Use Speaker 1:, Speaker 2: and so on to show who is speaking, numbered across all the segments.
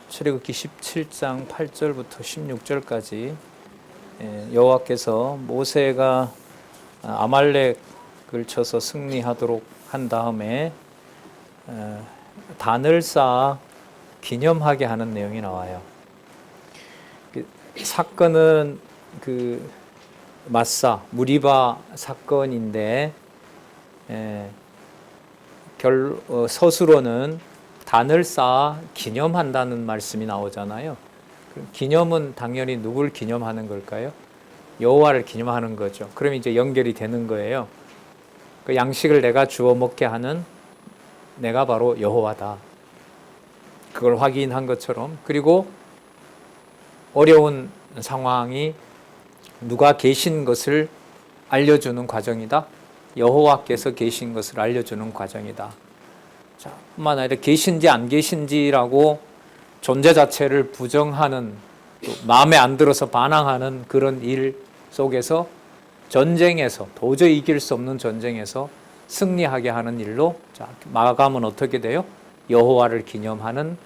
Speaker 1: 출애굽기 17장 8절부터 16절까지 여호와께서 모세가 아말렉을 쳐서 승리하도록 한 다음에 단을 쌓아 기념하게 하는 내용이 나와요. 사건은 마사 무리바 사건인데 서술로는 단을 쌓아 기념한다는 말씀이 나오잖아요. 기념은 당연히 누굴 기념하는 걸까요? 여호와를 기념하는 거죠. 그럼 이제 연결이 되는 거예요. 그 양식을 내가 주워 먹게 하는 내가 바로 여호와다. 그걸 확인한 것처럼, 그리고 어려운 상황이 누가 계신 것을 알려주는 과정이다. 여호와께서 계신 것을 알려주는 과정이다. 자, 뿐만 아니라 계신지 안 계신지라고 존재 자체를 부정하는, 또 마음에 안 들어서 반항하는 그런 일 속에서 전쟁에서, 도저히 이길 수 없는 전쟁에서 승리하게 하는 일로, 자, 마감은 어떻게 돼요? 여호와를 기념하는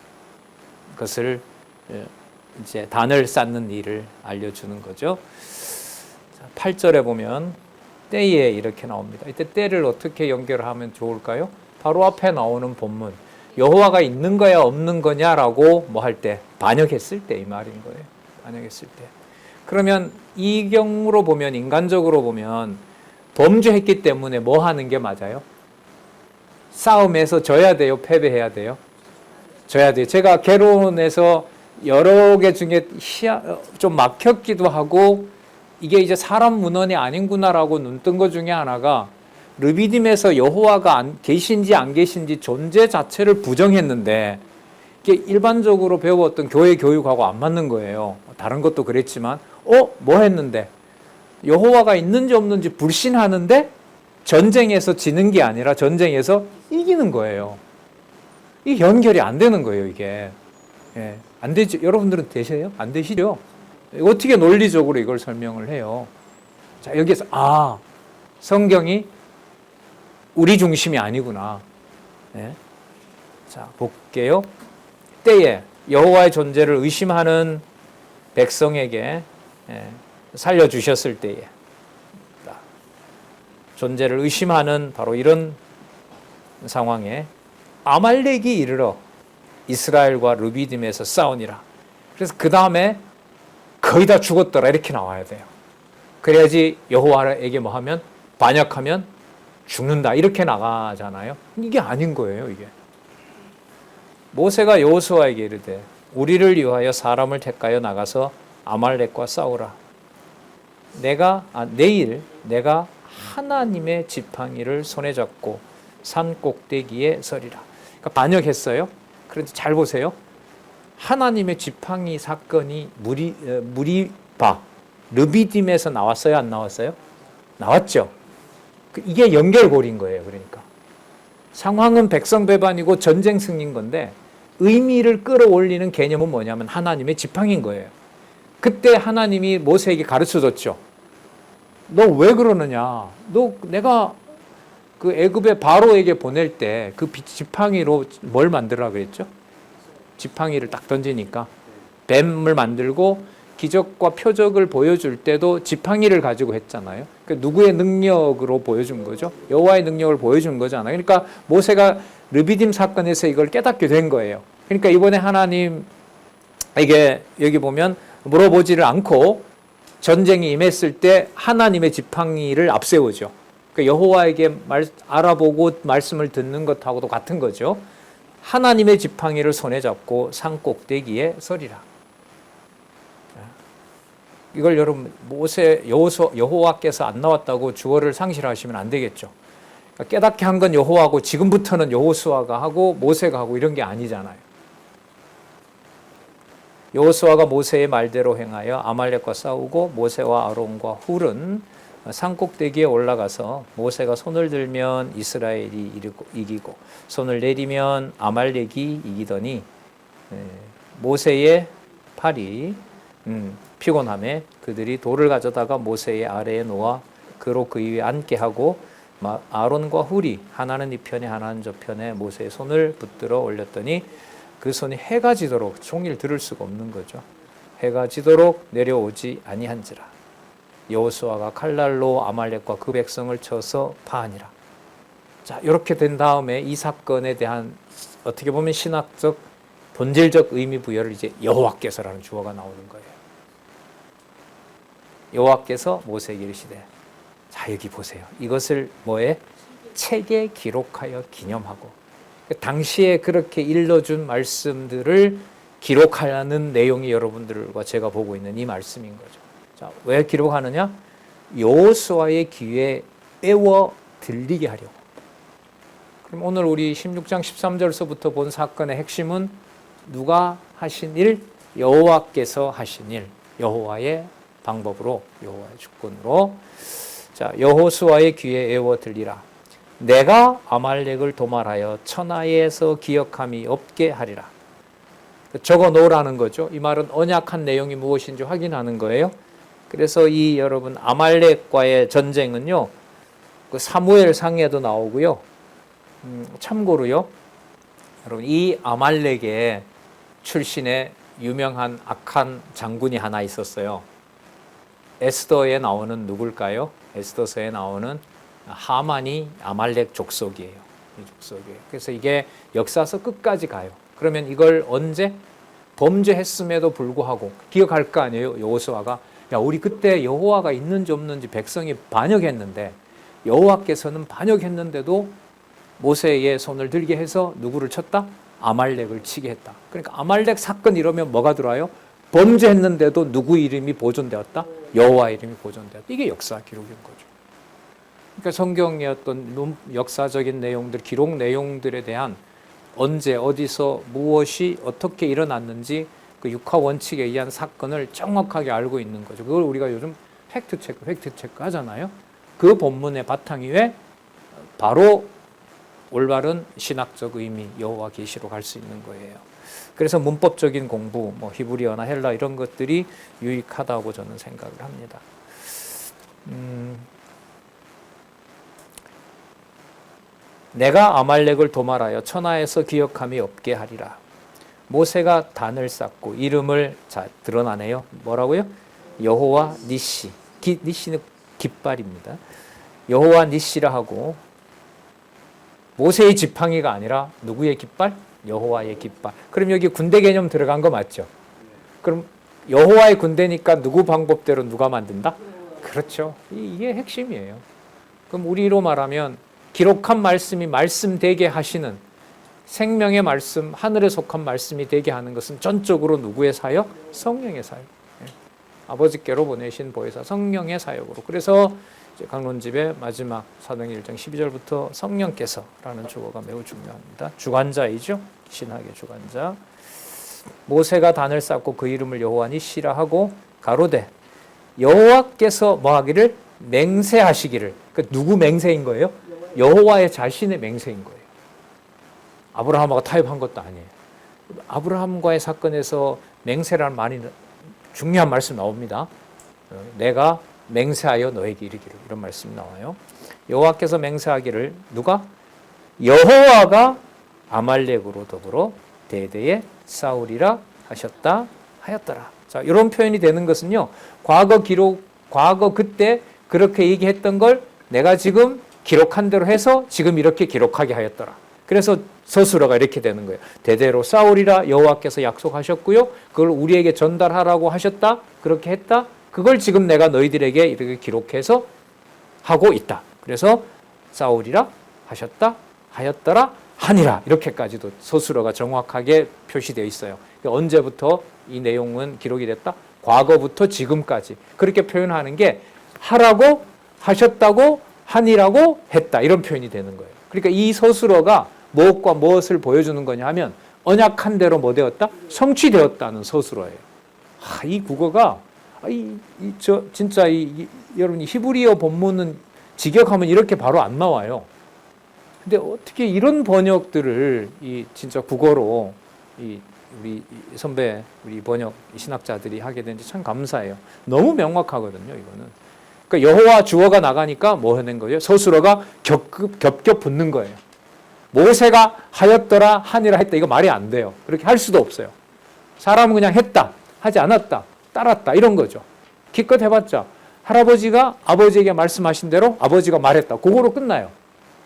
Speaker 1: 것을, 이제 단을 쌓는 일을 알려주는 거죠. 8절에 보면 때에 이렇게 나옵니다. 이때 때를 어떻게 연결하면 좋을까요? 바로 앞에 나오는 본문, 여호와가 있는 거야 없는 거냐라고 할 때, 반역했을 때 이 말인 거예요. 반역했을 때. 그러면 이 경우로 보면, 인간적으로 보면 범죄했기 때문에 뭐 하는 게 맞아요? 싸움에서 져야 돼요? 패배해야 돼요? 져야 돼요. 제가 개론에서 여러 개 중에 좀 막혔기도 하고, 이게 이제 사람 문헌이 아닌구나라고 눈뜬 것 중에 하나가, 르비딤에서 여호와가 계신지 안 계신지 존재 자체를 부정했는데, 이게 일반적으로 배웠던 교회 교육하고 안 맞는 거예요. 다른 것도 그랬지만, 뭐 했는데? 여호와가 있는지 없는지 불신하는데 전쟁에서 지는 게 아니라 전쟁에서 이기는 거예요. 이 연결이 안 되는 거예요, 이게. 예, 안 되죠. 여러분들은 되세요? 안 되시죠? 어떻게 논리적으로 이걸 설명을 해요? 자, 여기에서, 성경이 우리 중심이 아니구나. 예. 자, 볼게요. 때에 여호와의 존재를 의심하는 백성에게 살려주셨을 때에, 존재를 의심하는 바로 이런 상황에 아말렉이 이르러 이스라엘과 르비딤에서 싸우니라. 그래서 그 다음에 거의 다 죽었더라 이렇게 나와야 돼요. 그래야지 여호와에게 뭐 하면, 반역하면 죽는다 이렇게 나가잖아요. 이게 아닌 거예요. 이게 모세가 여호수아에게 이르되 우리를 위하여 사람을 택하여 나가서 아말렉과 싸우라. 내일 내가 하나님의 지팡이를 손에 잡고 산 꼭대기에 서리라. 그러니까 반역했어요. 그런데 잘 보세요. 하나님의 지팡이 사건이 무리바 르비딤에서 나왔어요, 안 나왔어요? 나왔죠. 이게 연결고리인 거예요. 그러니까 상황은 백성 배반이고 전쟁 승리인 건데, 의미를 끌어올리는 개념은 뭐냐면 하나님의 지팡이인 거예요. 그때 하나님이 모세에게 가르쳐줬죠. 너 왜 그러느냐? 내가 그 애굽의 바로에게 보낼 때 그 지팡이로 뭘 만들라 그랬죠? 지팡이를 딱 던지니까 뱀을 만들고, 기적과 표적을 보여줄 때도 지팡이를 가지고 했잖아요. 그러니까 누구의 능력으로 보여준 거죠? 여호와의 능력을 보여준 거잖아요. 그러니까 모세가 르비딤 사건에서 이걸 깨닫게 된 거예요. 그러니까 이번에 하나님에게 여기 보면 물어보지를 않고 전쟁이 임했을 때 하나님의 지팡이를 앞세우죠. 그러니까 여호와에게 알아보고 말씀을 듣는 것하고도 같은 거죠. 하나님의 지팡이를 손에 잡고 산 꼭대기에 서리라. 이걸 여러분 여호와께서 안 나왔다고 주어를 상실하시면 안 되겠죠. 그러니까 깨닫게 한 건 여호와고, 지금부터는 여호수아가 하고 모세가 하고 이런 게 아니잖아요. 여호수아가 모세의 말대로 행하여 아말렉과 싸우고, 모세와 아론과 훌은 산 꼭대기에 올라가서 모세가 손을 들면 이스라엘이 이기고 손을 내리면 아말렉이 이기더니 모세의 팔이 피곤함에 그들이 돌을 가져다가 모세의 아래에 놓아 그로 그 위에 앉게 하고, 아론과 훌이 하나는 이 편에 하나는 저 편에 모세의 손을 붙들어 올렸더니 그 손이 해가 지도록 종일 들을 수가 없는 거죠. 해가 지도록 내려오지 아니한지라. 여호수아가 칼날로 아말렉과 그 백성을 쳐서 파하니라. 자, 이렇게 된 다음에 이 사건에 대한 어떻게 보면 신학적 본질적 의미 부여를 이제 여호와께서라는 주어가 나오는 거예요. 여호와께서 모세에게 이르시되, 자 여기 보세요. 이것을 뭐에? 책에 기록하여 기념하고, 당시에 그렇게 일러준 말씀들을 기록하는 내용이 여러분들과 제가 보고 있는 이 말씀인 거죠. 자, 왜 기록하느냐? 여호수아의 귀에 애워 들리게 하려고. 그럼 오늘 우리 16장 13절서부터 본 사건의 핵심은 누가 하신 일? 여호와께서 하신 일. 여호와의 방법으로, 여호와의 주권으로. 자, 여호수아의 귀에 애워 들리라. 내가 아말렉을 도말하여 천하에서 기억함이 없게 하리라. 적어 놓으라는 거죠. 이 말은 언약한 내용이 무엇인지 확인하는 거예요. 그래서 이 여러분 아말렉과의 전쟁은요, 그 사무엘 상에도 나오고요. 참고로요, 여러분 이 아말렉의 출신의 유명한 악한 장군이 하나 있었어요. 에스더에 나오는 누굴까요? 에스더서에 나오는 하만이 아말렉 족속이에요. 이 족속이에요. 그래서 이게 역사서 끝까지 가요. 그러면 이걸 언제? 범죄했음에도 불구하고 기억할 거 아니에요. 여호수아가, 야 우리 그때 여호와가 있는지 없는지 백성이 반역했는데, 여호와께서는 반역했는데도 모세의 손을 들게 해서 누구를 쳤다? 아말렉을 치게 했다. 그러니까 아말렉 사건 이러면 뭐가 들어와요? 범죄했는데도 누구 이름이 보존되었다? 여호와 이름이 보존되었다. 이게 역사 기록인 거죠. 그러니까 성경의 어떤 역사적인 내용들, 기록 내용들에 대한 언제, 어디서, 무엇이, 어떻게 일어났는지 그 육하 원칙에 의한 사건을 정확하게 알고 있는 거죠. 그걸 우리가 요즘 팩트체크 하잖아요. 그 본문의 바탕 위에 바로 올바른 신학적 의미, 여호와 계시로 갈 수 있는 거예요. 그래서 문법적인 공부, 뭐 히브리어나 헬라 이런 것들이 유익하다고 저는 생각을 합니다. 내가 아말렉을 도말하여 천하에서 기억함이 없게 하리라. 모세가 단을 쌓고 이름을, 자 드러나네요. 뭐라고요? 여호와 니시. 니시는 깃발입니다. 여호와 니시라 하고, 모세의 지팡이가 아니라 누구의 깃발? 여호와의 깃발. 그럼 여기 군대 개념 들어간 거 맞죠? 그럼 여호와의 군대니까 누구 방법대로 누가 만든다? 그렇죠. 이게 핵심이에요. 그럼 우리로 말하면 기록한 말씀이 말씀되게 하시는, 생명의 말씀, 하늘에 속한 말씀이 되게 하는 것은 전적으로 누구의 사역? 성령의 사역. 아버지께로 보내신 보혜사 성령의 사역으로. 그래서 강론집의 마지막 사도행 1장 12절부터 성령께서라는 주어가 매우 중요합니다. 주관자이죠. 신학의 주관자. 모세가 단을 쌓고 그 이름을 여호와 니시라 하고 가로되 여호와께서 뭐 하기를? 맹세하시기를. 그 누구 맹세인 거예요? 여호와의 자신의 맹세인 거예요. 아브라함하고 타협한 것도 아니에요. 아브라함과의 사건에서 맹세라는 말이 중요한 말씀 나옵니다. 내가 맹세하여 너에게 이르기를, 이런 말씀이 나와요. 여호와께서 맹세하기를, 누가? 여호와가 아말렉으로 더불어 대대에 싸우리라 하셨다 하였더라. 자, 이런 표현이 되는 것은요, 과거 그때 그렇게 얘기했던 걸 내가 지금 기록한 대로 해서 지금 이렇게 기록하게 하였더라. 그래서 서술어가 이렇게 되는 거예요. 대대로 싸우리라 여호와께서 약속하셨고요, 그걸 우리에게 전달하라고 하셨다. 그렇게 했다. 그걸 지금 내가 너희들에게 이렇게 기록해서 하고 있다. 그래서 싸우리라 하셨다 하였더라 하니라. 이렇게까지도 서술어가 정확하게 표시되어 있어요. 언제부터 이 내용은 기록이 됐다? 과거부터 지금까지. 그렇게 표현하는 게 하라고, 하셨다고, 하니라고, 했다. 이런 표현이 되는 거예요. 그러니까 이 서술어가 무엇과 무엇을 보여주는 거냐 하면 언약한 대로 뭐 되었다? 성취되었다는 서술어예요. 이 국어가 진짜 여러분 히브리어 본문은 직역하면 이렇게 바로 안 나와요. 근데 어떻게 이런 번역들을 진짜 국어로 우리 선배, 우리 번역 신학자들이 하게 된지 참 감사해요. 너무 명확하거든요, 이거는. 그러니까 여호와 주어가 나가니까 뭐 하는 거예요? 서술어가 겹겹 붙는 거예요. 모세가 하였더라 하니라 했다. 이거 말이 안 돼요. 그렇게 할 수도 없어요. 사람은 그냥 했다, 하지 않았다, 따랐다 이런 거죠. 기껏 해봤자 할아버지가 아버지에게 말씀하신 대로 아버지가 말했다. 그거로 끝나요.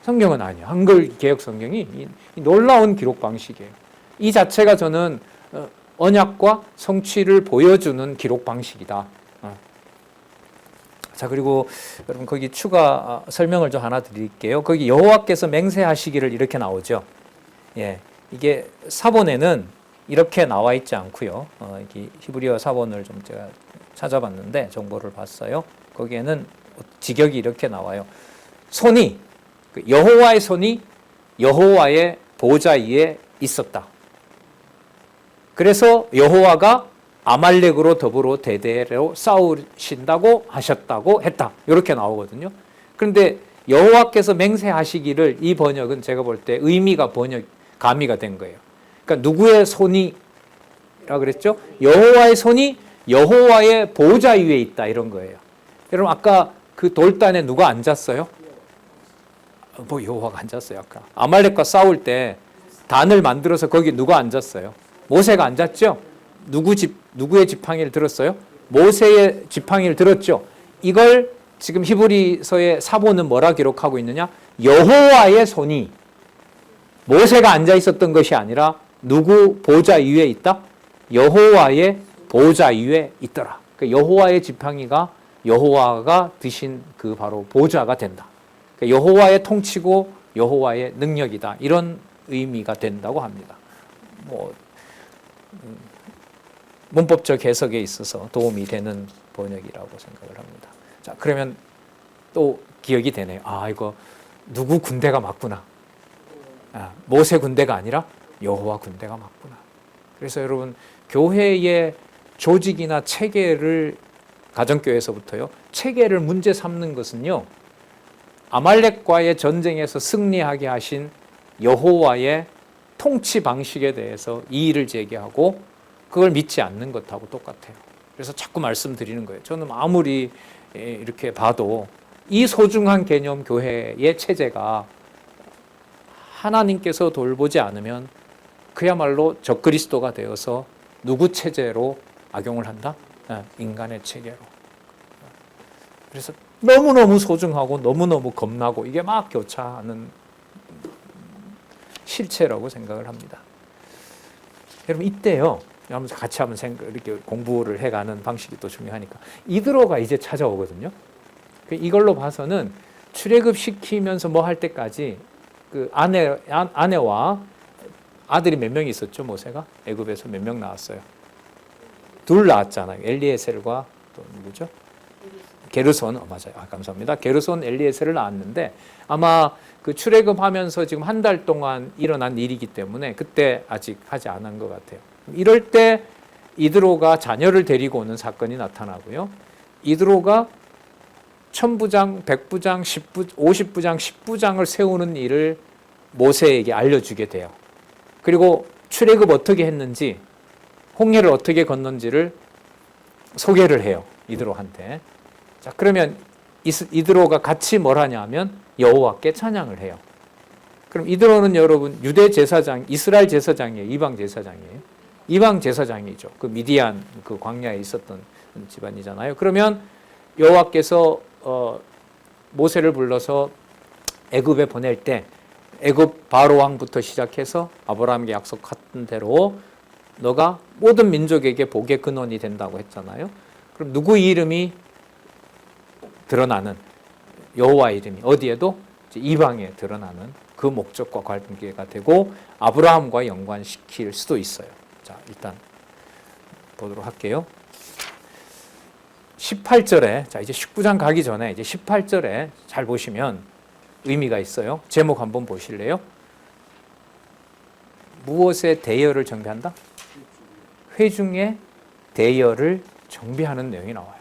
Speaker 1: 성경은 아니에요. 한글 개혁 성경이 이 놀라운 기록 방식이에요. 이 자체가 저는 언약과 성취를 보여주는 기록 방식이다. 자, 그리고 여러분 거기 추가 설명을 좀 하나 드릴게요. 거기 여호와께서 맹세하시기를 이렇게 나오죠. 예, 이게 사본에는 이렇게 나와 있지 않고요. 이게 히브리어 사본을 좀 제가 찾아봤는데 정보를 봤어요. 거기에는 직역이 이렇게 나와요. 손이 여호와의 손이 여호와의 보좌 위에 있었다. 그래서 여호와가 아말렉으로 더불어 대대로 싸우신다고 하셨다고 했다. 이렇게 나오거든요. 그런데 여호와께서 맹세하시기를 이 번역은 제가 볼 때 의미가 가미가 된 거예요. 그러니까 누구의 손이라 그랬죠? 여호와의 손이 여호와의 보좌 위에 있다 이런 거예요. 여러분 아까 그 돌단에 누가 앉았어요? 뭐 여호와가 앉았어요. 아까 아말렉과 싸울 때 단을 만들어서 거기 누가 앉았어요? 모세가 앉았죠? 누구의 지팡이를 들었어요? 모세의 지팡이를 들었죠. 이걸 지금 히브리서의 사본은 뭐라 기록하고 있느냐? 여호와의 손이 모세가 앉아 있었던 것이 아니라 누구 보좌 위에 있다? 여호와의 보좌 위에 있더라. 그러니까 여호와의 지팡이가 여호와가 드신 그 바로 보좌가 된다. 그러니까 여호와의 통치고 여호와의 능력이다. 이런 의미가 된다고 합니다. 뭐 문법적 해석에 있어서 도움이 되는 번역이라고 생각을 합니다. 자, 그러면 또 기억이 되네요. 아, 이거 누구 군대가 맞구나. 모세 군대가 아니라 여호와 군대가 맞구나. 그래서 여러분 교회의 조직이나 체계를 가정교회에서부터요. 체계를 문제 삼는 것은요. 아말렉과의 전쟁에서 승리하게 하신 여호와의 통치 방식에 대해서 이의를 제기하고 그걸 믿지 않는 것하고 똑같아요. 그래서 자꾸 말씀드리는 거예요. 저는 아무리 이렇게 봐도 이 소중한 개념 교회의 체제가 하나님께서 돌보지 않으면 그야말로 적그리스도가 되어서 누구 체제로 악용을 한다? 인간의 체계로. 그래서 너무너무 소중하고 너무너무 겁나고 이게 막 교차하는 실체라고 생각을 합니다. 여러분 이때요. 같이 한번 이렇게 공부를 해가는 방식이 또 중요하니까 이드로가 이제 찾아오거든요. 이걸로 봐서는 출애굽 시키면서 뭐 할 때까지 그 아내와 아들이 몇 명 있었죠, 모세가? 애굽에서 몇 명 나왔어요? 둘 나왔잖아요. 엘리에셀과 또 누구죠? 게르손. 맞아요. 감사합니다. 게르손, 엘리에셀을 낳았는데 아마 그 출애굽하면서 지금 한 달 동안 일어난 일이기 때문에 그때 아직 하지 않은 것 같아요. 이럴 때 이드로가 자녀를 데리고 오는 사건이 나타나고요. 이드로가 1000부장, 100부장, 50부장, 10부장을 세우는 일을 모세에게 알려주게 돼요. 그리고 출애굽 어떻게 했는지, 홍해를 어떻게 건넌지를 소개를 해요. 이드로한테. 자, 그러면 이드로가 같이 뭘 하냐면 여호와께 찬양을 해요. 그럼 이드로는 여러분 유대 제사장, 이스라엘 제사장이에요. 이방 제사장이에요. 이방 제사장이죠. 그 미디안 그 광야에 있었던 집안이잖아요. 그러면 여호와께서 모세를 불러서 애굽에 보낼 때 애굽 바로 왕부터 시작해서 아브라함에게 약속한 대로 너가 모든 민족에게 복의 근원이 된다고 했잖아요. 그럼 누구 이름이 드러나는 여호와의 이름이 어디에도 이방에 드러나는 그 목적과 관계가 되고 아브라함과 연관시킬 수도 있어요. 자, 일단 보도록 할게요. 18절에 자 이제 19장 가기 전에 이제 18절에 잘 보시면 의미가 있어요. 제목 한번 보실래요? 무엇의 대여를 정비한다? 회중의 대여를 정비하는 내용이 나와요.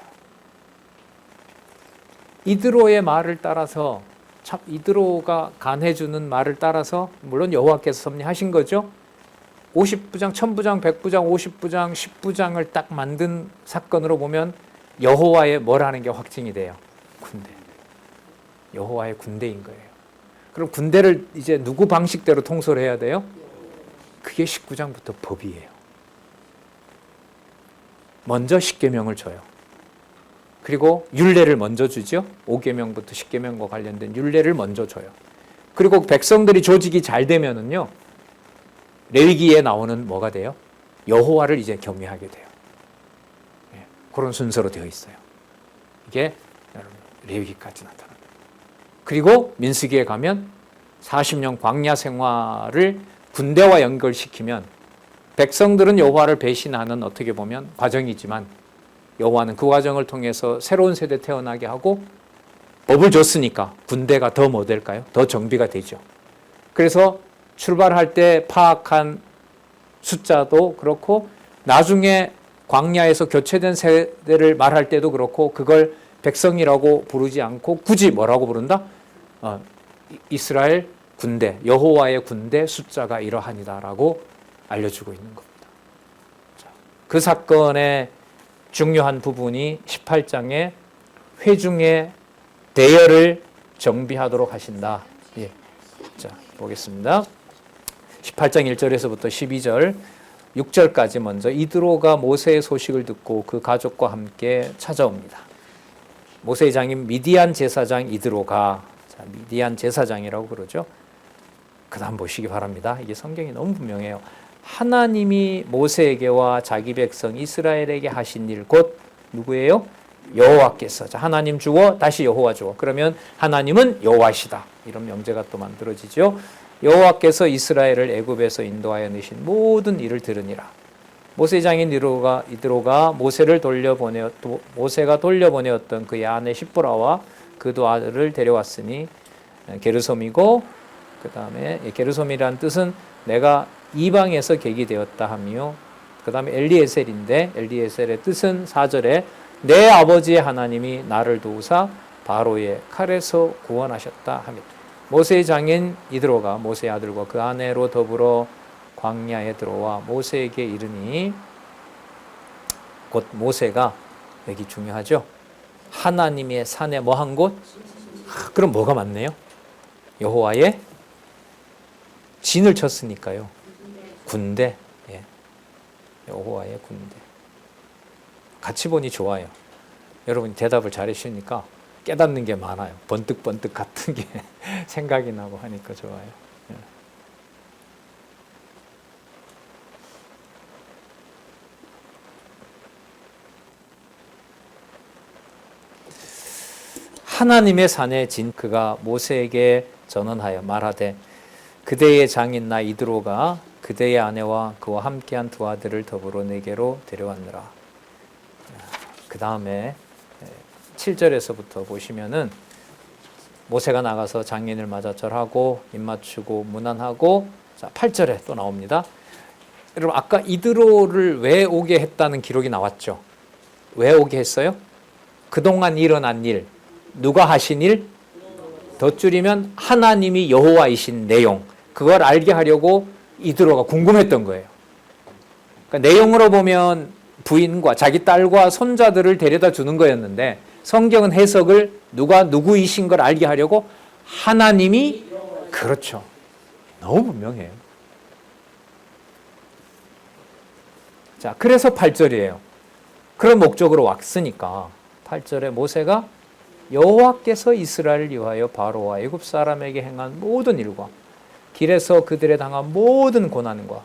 Speaker 1: 이드로의 말을 따라서 참 이드로가 간해주는 말을 따라서 물론 여호와께서 섭리하신 거죠. 50부장, 1000부장, 100부장, 50부장, 10부장을 딱 만든 사건으로 보면 여호와의 뭐라는 게 확증이 돼요. 군대. 여호와의 군대인 거예요. 그럼 군대를 이제 누구 방식대로 통솔 해야 돼요? 그게 19장부터 법이에요. 먼저 10계명을 줘요. 그리고 율례를 먼저 주죠. 5계명부터 10계명과 관련된 율례를 먼저 줘요. 그리고 백성들이 조직이 잘 되면은요, 레위기에 나오는 뭐가 돼요? 여호와를 이제 경외하게 돼요. 그런 순서로 되어 있어요. 이게 여러분 레위기까지 나타납니다. 그리고 민수기에 가면 40년 광야 생활을 군대와 연결시키면 백성들은 여호와를 배신하는 어떻게 보면 과정이지만 여호와는 그 과정을 통해서 새로운 세대 태어나게 하고 법을 줬으니까 군대가 더 뭐 될까요? 더 정비가 되죠. 그래서 출발할 때 파악한 숫자도 그렇고 나중에 광야에서 교체된 세대를 말할 때도 그렇고 그걸 백성이라고 부르지 않고 굳이 뭐라고 부른다? 이스라엘 군대, 여호와의 군대 숫자가 이러하니다라고 알려주고 있는 겁니다. 그 사건의 중요한 부분이 18장에 회중의 대열을 정비하도록 하신다. 예. 자, 보겠습니다. 18장 1절에서부터 12절, 6절까지 먼저 이드로가 모세의 소식을 듣고 그 가족과 함께 찾아옵니다. 모세의 장인 미디안 제사장 이드로가, 자, 미디안 제사장이라고 그러죠. 그 다음 보시기 바랍니다. 이게 성경이 너무 분명해요. 하나님이 모세에게와 자기 백성 이스라엘에게 하신 일 곧 누구예요? 여호와께서. 자, 하나님 주어 다시 여호와 주어. 그러면 하나님은 여호와시다. 이런 명제가 또 만들어지죠. 여호와께서 이스라엘을 애굽에서 인도하여 내신 모든 일을 들으니라. 모세의 장인 이드로가 모세가 돌려보내었던 그의 아내 십보라와 그도 아들을 데려왔으니 게르솜이고, 그 다음에 게르솜이라는 뜻은 내가 이방에서 객이 되었다 하며, 그 다음에 엘리에셀인데 엘리에셀의 뜻은 4절에 내 아버지의 하나님이 나를 도우사 바로의 칼에서 구원하셨다 하며, 모세의 장인 이드로가 모세의 아들과 그 아내로 더불어 광야에 들어와 모세에게 이르니, 곧 모세가, 여기 중요하죠, 하나님의 산에 뭐 한 곳? 그럼 뭐가 맞네요? 여호와의 진을 쳤으니까요. 군대. 예. 여호와의 군대. 같이 보니 좋아요. 여러분이 대답을 잘해주시니까 깨닫는 게 많아요. 번뜩번뜩 같은 게 생각이 나고 하니까 좋아요. 예. 하나님의 산에 진 그가 모세에게 전언하여 말하되 그대의 장인 나 이드로가 그대의 아내와 그와 함께한 두 아들을 더불어 내게로 데려왔느라. 그 다음에 7절에서부터 보시면은 모세가 나가서 장인을 맞아 절하고 입맞추고 문안하고, 자 8절에 또 나옵니다. 여러분 아까 이드로를 왜 오게 했다는 기록이 나왔죠. 왜 오게 했어요? 그동안 일어난 일, 누가 하신 일? 더 줄이면 하나님이 여호와이신 내용, 그걸 알게 하려고 이드로가 궁금했던 거예요. 그러니까 내용으로 보면 부인과 자기 딸과 손자들을 데려다 주는 거였는데 성경은 해석을 누가 누구이신 걸 알게 하려고 하나님이, 그렇죠. 너무 분명해요. 자, 그래서 8절이에요. 그런 목적으로 왔으니까 8절에 모세가 여호와께서 이스라엘을 위하여 바로와 애굽 사람에게 행한 모든 일과 길에서 그들에 당한 모든 고난과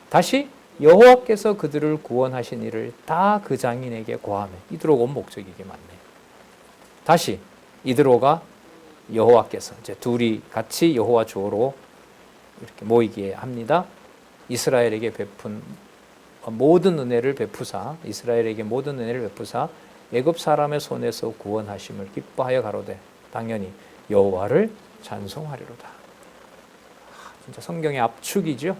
Speaker 1: 다시 여호와께서 그들을 구원하신 일을 다 그 장인에게 고하며, 이드로가 온 목적이 이게 맞네요. 다시 이드로가 여호와께서, 이제 둘이 같이 여호와 주어로 이렇게 모이게 합니다. 이스라엘에게 베푼 모든 은혜를 베푸사, 이스라엘에게 모든 은혜를 베푸사 애굽 사람의 손에서 구원하심을 기뻐하여 가로되 당연히 여호와를 찬송하리로다. 진짜 성경의 압축이죠.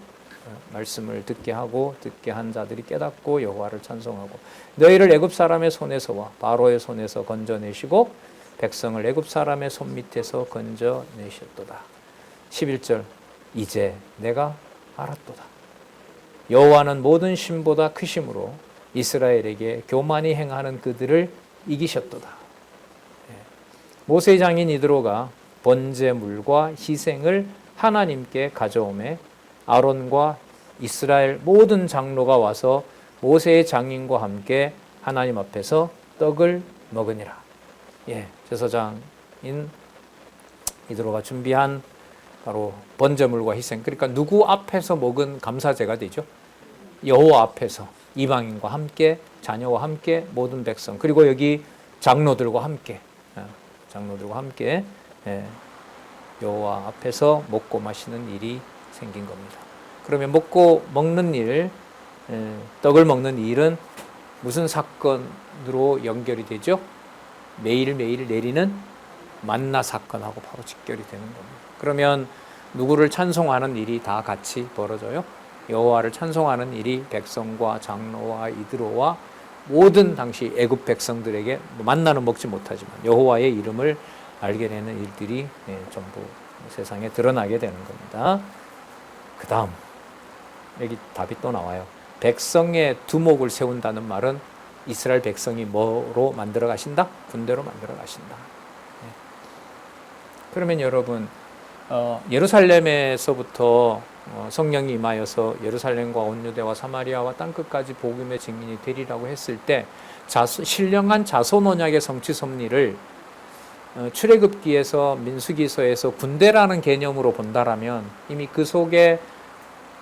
Speaker 1: 말씀을 듣게 하고 듣게 한 자들이 깨닫고 여호와를 찬송하고, 너희를 애굽 사람의 손에서와 바로의 손에서 건져내시고 백성을 애굽 사람의 손 밑에서 건져내셨도다. 11절 이제 내가 알았도다. 여호와는 모든 신보다 크심으로 이스라엘에게 교만히 행하는 그들을 이기셨도다. 모세의 장인 이드로가 번제물과 희생을 하나님께 가져오매 아론과 이스라엘 모든 장로가 와서 모세의 장인과 함께 하나님 앞에서 떡을 먹으니라. 제사장인 이드로가 준비한 바로 번제물과 희생, 그러니까 누구 앞에서 먹은 감사제가 되죠. 여호와 앞에서 이방인과 함께, 자녀와 함께, 모든 백성, 그리고 여기 장로들과 함께 여호와 앞에서 먹고 마시는 일이 생긴 겁니다. 그러면 먹고 먹는 일, 떡을 먹는 일은 무슨 사건으로 연결이 되죠? 매일매일 내리는 만나 사건하고 바로 직결이 되는 겁니다. 그러면 누구를 찬송하는 일이 다 같이 벌어져요? 여호와를 찬송하는 일이 백성과 장로와 이드로와 모든 당시 애굽 백성들에게 만나는 먹지 못하지만 여호와의 이름을 알게 되는 일들이 전부 세상에 드러나게 되는 겁니다. 그 다음 여기 답이 또 나와요. 백성의 두목을 세운다는 말은 이스라엘 백성이 뭐로 만들어 가신다? 군대로 만들어 가신다. 그러면 여러분 예루살렘에서부터 성령이 임하여서 예루살렘과 온 유대와 사마리아와 땅끝까지 복음의 증인이 되리라고 했을 때 신령한 자손 언약의 성취 섭리를 출애굽기에서 민수기서에서 군대라는 개념으로 본다라면 이미 그 속에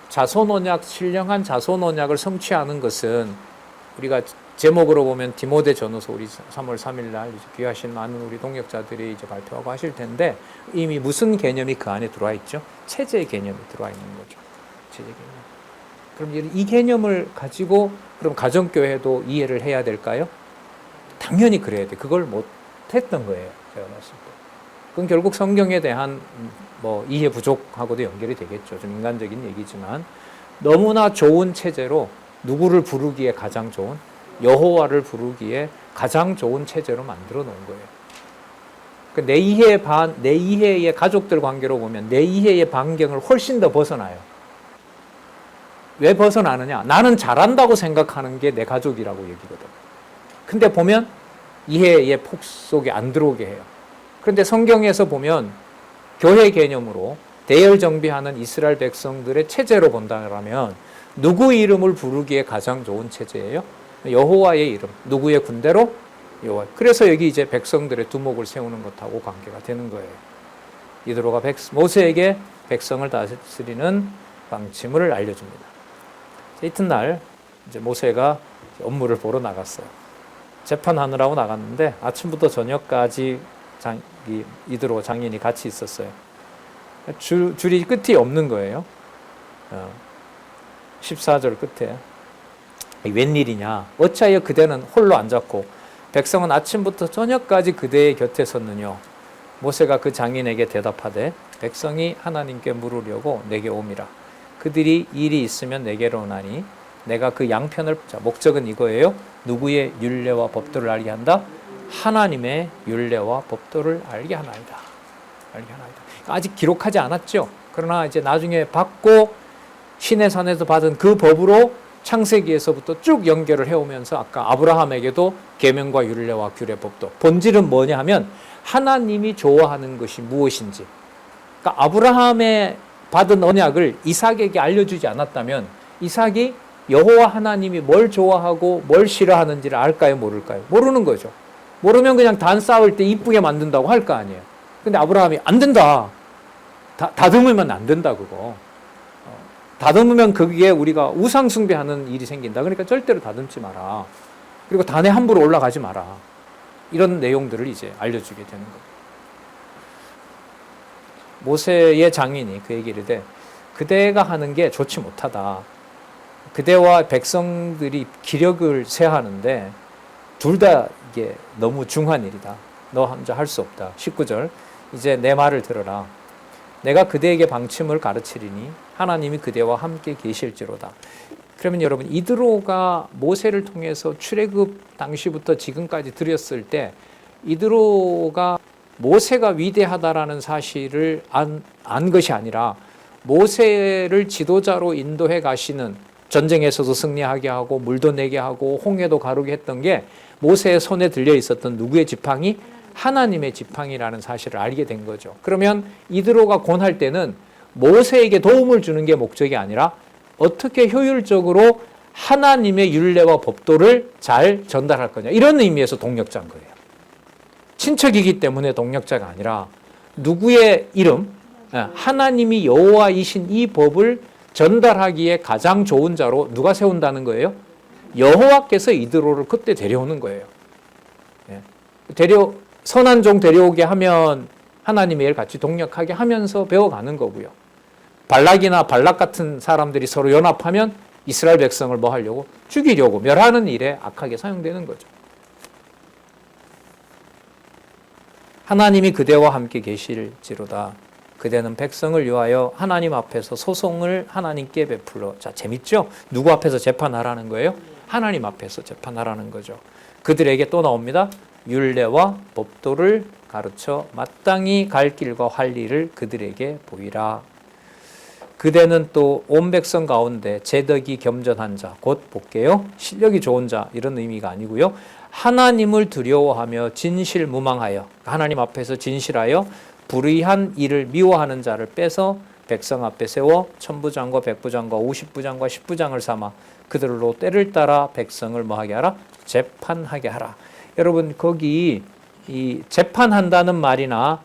Speaker 1: 자손 언약, 신령한 자손 언약을 성취하는 것은 우리가 제목으로 보면 디모데 전후서 우리 3월 3일 날 귀하신 많은 우리 동역자들이 이제 발표하고 하실 텐데 이미 무슨 개념이 그 안에 들어와 있죠? 체제 개념이 들어와 있는 거죠. 체제 개념. 그럼 이 개념을 가지고 그럼 가정교회도 이해를 해야 될까요? 당연히 그래야 돼. 그걸 못 했던 거예요. 제가 봤을 때. 그건 결국 성경에 대한 이해 부족하고도 연결이 되겠죠. 좀 인간적인 얘기지만 너무나 좋은 체제로 누구를 부르기에 가장 좋은 여호와를 부르기에 가장 좋은 체제로 만들어 놓은 거예요. 내 이해의 가족들 관계로 보면 내 이해의 반경을 훨씬 더 벗어나요. 왜 벗어나느냐? 나는 잘한다고 생각하는 게 내 가족이라고 얘기거든. 근데 보면 이해의 폭 속에 안 들어오게 해요. 그런데 성경에서 보면 교회 개념으로 대열 정비하는 이스라엘 백성들의 체제로 본다면 누구 이름을 부르기에 가장 좋은 체제예요? 여호와의 이름, 누구의 군대로? 여호와. 그래서 여기 이제 백성들의 두목을 세우는 것하고 관계가 되는 거예요. 이드로가 모세에게 백성을 다스리는 방침을 알려줍니다. 이튿날 이제 모세가 업무를 보러 나갔어요. 재판하느라고 나갔는데 아침부터 저녁까지 이드로 장인이 같이 있었어요. 줄이 끝이 없는 거예요. 14절 끝에 웬일이냐? 어찌하여 그대는 홀로 앉았고 백성은 아침부터 저녁까지 그대의 곁에 섰느뇨? 모세가 그 장인에게 대답하되 백성이 하나님께 물으려고 내게 옴이라. 그들이 일이 있으면 내게로 오나니 내가 그 양편을 목적은 이거예요. 누구의 율례와 법도를 알게 한다? 하나님의 율례와 법도를 알게 하나이다. 알게 하나이다. 아직 기록하지 않았죠. 그러나 이제 나중에 받고 신의 산에서 받은 그 법으로 창세기에서부터 쭉 연결을 해오면서 아까 아브라함에게도 계명과 율례와 규례 법도 본질은 뭐냐 하면 하나님이 좋아하는 것이 무엇인지, 그러니까 아브라함의 받은 언약을 이삭에게 알려주지 않았다면 이삭이 여호와 하나님이 뭘 좋아하고 뭘 싫어하는지를 알까요? 모를까요? 모르는 거죠. 모르면 그냥 단 쌓을 때 이쁘게 만든다고 할 거 아니에요. 근데 아브라함이 안 된다. 다듬으면 안 된다 그거. 다듬으면 그게 우리가 우상 숭배하는 일이 생긴다. 그러니까 절대로 다듬지 마라. 그리고 단에 함부로 올라가지 마라. 이런 내용들을 이제 알려주게 되는 거예요. 모세의 장인이 그 얘기를 해. 그대가 하는 게 좋지 못하다. 그대와 백성들이 기력을 세하는데 둘 다 이게 너무 중한 일이다. 너 혼자 할 수 없다. 19절 이제 내 말을 들어라. 내가 그대에게 방침을 가르치리니 하나님이 그대와 함께 계실지로다. 그러면 여러분 이드로가 모세를 통해서 출애굽 당시부터 지금까지 드렸을 때 이드로가 모세가 위대하다라는 사실을 안 것이 아니라 모세를 지도자로 인도해 가시는, 전쟁에서도 승리하게 하고 물도 내게 하고 홍해도 가르게 했던 게 모세의 손에 들려 있었던 누구의 지팡이? 하나님의 지팡이라는 사실을 알게 된 거죠. 그러면 이드로가 권할 때는 모세에게 도움을 주는 게 목적이 아니라 어떻게 효율적으로 하나님의 율례와 법도를 잘 전달할 거냐, 이런 의미에서 동력자인 거예요. 친척이기 때문에 동력자가 아니라 누구의 이름, 하나님이 여호와이신 이 법을 전달하기에 가장 좋은 자로 누가 세운다는 거예요? 여호와께서 이드로를 그때 데려오는 거예요. 선한 종 데려오게 하면 하나님의 일 같이 동력하게 하면서 배워가는 거고요. 발락이나 발락 같은 사람들이 서로 연합하면 이스라엘 백성을 뭐 하려고? 죽이려고, 멸하는 일에 악하게 사용되는 거죠. 하나님이 그대와 함께 계실지로다. 그대는 백성을 위하여 하나님 앞에서 소송을 하나님께 베풀어. 자, 재밌죠? 누구 앞에서 재판하라는 거예요? 하나님 앞에서 재판하라는 거죠. 그들에게 또 나옵니다. 율례와 법도를 가르쳐 마땅히 갈 길과 할 일을 그들에게 보이라. 그대는 또 온 백성 가운데 재덕이 겸전한 자, 곧 볼게요. 실력이 좋은 자, 이런 의미가 아니고요. 하나님을 두려워하며 진실무망하여, 하나님 앞에서 진실하여 불의한 일을 미워하는 자를 빼서 백성 앞에 세워 천부장과 백부장과 50부장과 10부장을 삼아 그들로 때를 따라 백성을 뭐하게 하라? 재판하게 하라. 여러분, 거기 이 재판한다는 말이나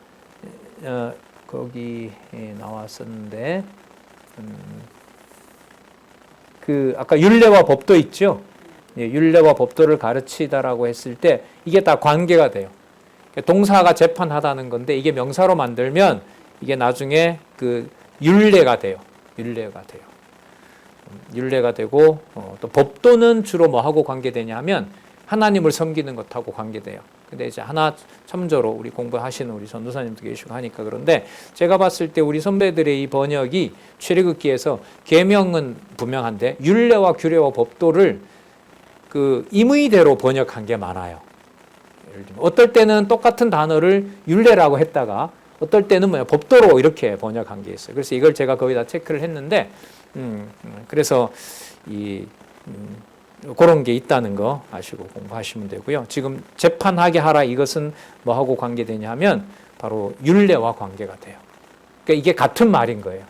Speaker 1: 거기 나왔었는데 그 아까 율례와 법도 있죠. 율례와 법도를 가르치다라고 했을 때 이게 다 관계가 돼요. 동사가 재판하다는 건데 이게 명사로 만들면 이게 나중에 그 율례가 돼요. 율례가 돼요. 율례가 되고 또 법도는 주로 뭐하고 관계되냐 하면 하나님을 섬기는 것하고 관계돼요. 근데 이제 하나 참조로 우리 공부하시는 우리 전도사님도 계시고 하니까 그런데 제가 봤을 때 우리 선배들의 이 번역이 출애굽기에서 계명은 분명한데 율례와 규례와 법도를 그 임의대로 번역한 게 많아요. 예를 들면 어떨 때는 똑같은 단어를 율례라고 했다가 어떨 때는 법도로 이렇게 번역한 게 있어요. 그래서 이걸 제가 거의 다 체크를 했는데 그래서 그런 게 있다는 거 아시고 공부하시면 되고요. 지금 재판하게 하라, 이것은 뭐하고 관계되냐 하면 바로 율례와 관계가 돼요. 그러니까 이게 같은 말인 거예요.